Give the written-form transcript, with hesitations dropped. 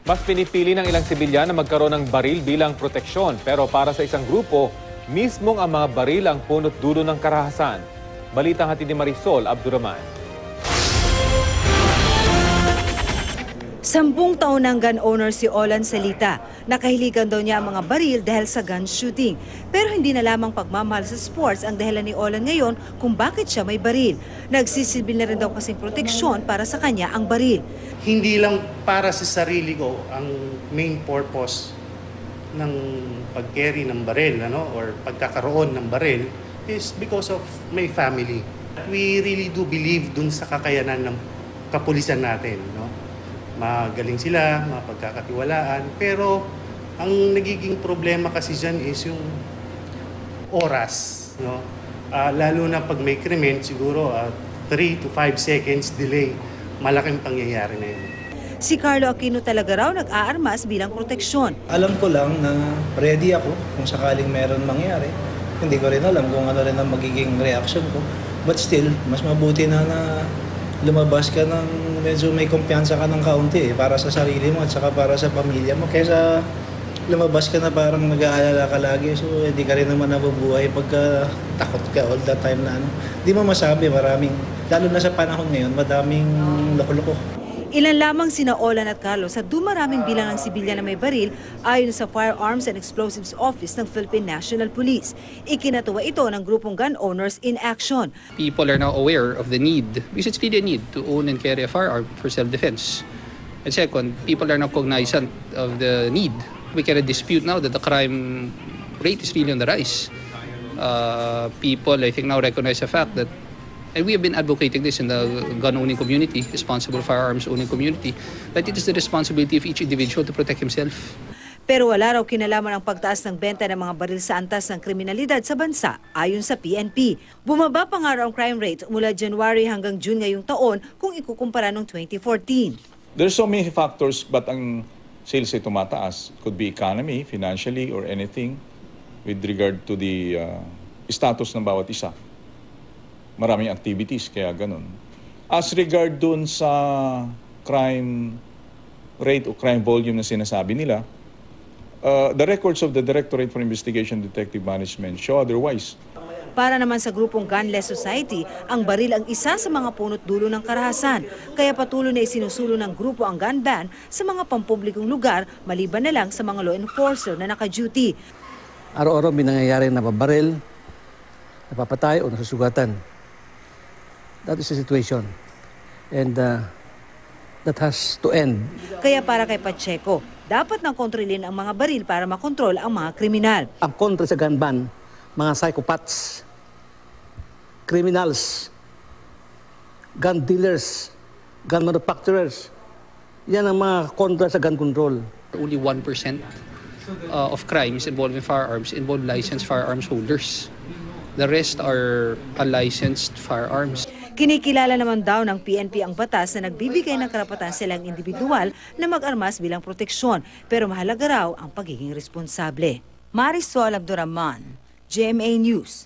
Mas pinipili ng ilang sibilyan na magkaroon ng baril bilang proteksyon. Pero para sa isang grupo, mismong ang mga baril ang punot dulo ng karahasan. Balitang hatid ni Marisol Abduraman. 10 taon ng gun owner si Olan Salita. Nakahiligan daw niya ang mga baril dahil sa gun shooting. Pero hindi na lamang pagmamahal sa sports ang dahilan ni Olan ngayon kung bakit siya may baril. Nagsisilbi na rin daw kasing proteksyon para sa kanya ang baril. Hindi lang para sa sarili ko ang main purpose ng pag-carry ng baril or pagkakaroon ng baril is because of my family. We really do believe dun sa kakayanan ng kapulisan natin. Magaling sila, mapagkakatiwalaan, pero ang nagiging problema kasi dyan is yung oras. Lalo na pag may krimen, siguro 3 to 5 seconds delay, malaking pangyayari na yun. Si Carlo Aquino talaga raw nag-aarmas bilang proteksyon. Alam ko lang na ready ako kung sakaling meron mangyari. Hindi ko rin alam kung ano rin ang magiging reaction ko. But still, mas mabuti na lumabas ka ng medyo may kumpiyansa ka ng kaunti para sa sarili mo at saka para sa pamilya mo. Kaysa lumabas ka na parang nag-aalala ka lagi. So hindi ka rin naman nabubuhay pagka takot ka all the time na Hindi mo masabi, lalo na sa panahon ngayon, madaming loko-loko. Ilan lamang sina Olan at Carlo sa dumaraming bilang ng sibilyan na may baril ayon sa Firearms and Explosives Office ng Philippine National Police. Ikinatuwa ito ng grupong Gun Owners in Action. People are now aware of the need, because it's really a need to own and carry a firearm for self-defense. And second, people are now cognizant of the need. We cannot dispute now that the crime rate is really on the rise. People, I think, now recognize the fact that, and we have been advocating this in the gun-owning community, responsible firearms-owning community, that it is the responsibility of each individual to protect himself. Pero wala raw kinalaman ang pagtaas ng benta ng mga baril sa antas ng kriminalidad sa bansa ayon sa PNP. Bumaba pa nga raw ang crime rate mula January hanggang June ngayong taon kung ikukumpara noong 2014. There's so many factors but ang sales ay tumataas. It could be economy, financially, or anything with regard to the status ng bawat isa. Maraming activities, kaya ganun. As regard dun sa crime rate o crime volume na sinasabi nila, the records of the Directorate for Investigation Detective Management show otherwise. Para naman sa grupong Gunless Society, ang baril ang isa sa mga punot dulo ng karahasan. Kaya patuloy na isinusulo ng grupo ang gun ban sa mga pampublikong lugar maliban na lang sa mga law enforcer na naka-duty. Araw-araw may nangyayari na babaril, napapatay o nasusugatan. That is the situation. And that has to end. Kaya para kay Pacheco, dapat nang kontrolin ang mga baril para makontrol ang mga kriminal. Ang kontra sa gun ban, mga psychopaths, criminals, gun dealers, gun manufacturers, yan ang mga kontra sa gun control. Only 1% of crimes involving firearms involve licensed firearms holders. The rest are unlicensed firearms. Kinikilala naman daw ng PNP ang batas na nagbibigay ng karapatan silang individual na mag-armas bilang proteksyon, pero mahalaga raw ang pagiging responsable. Marisol Abduraman, GMA News.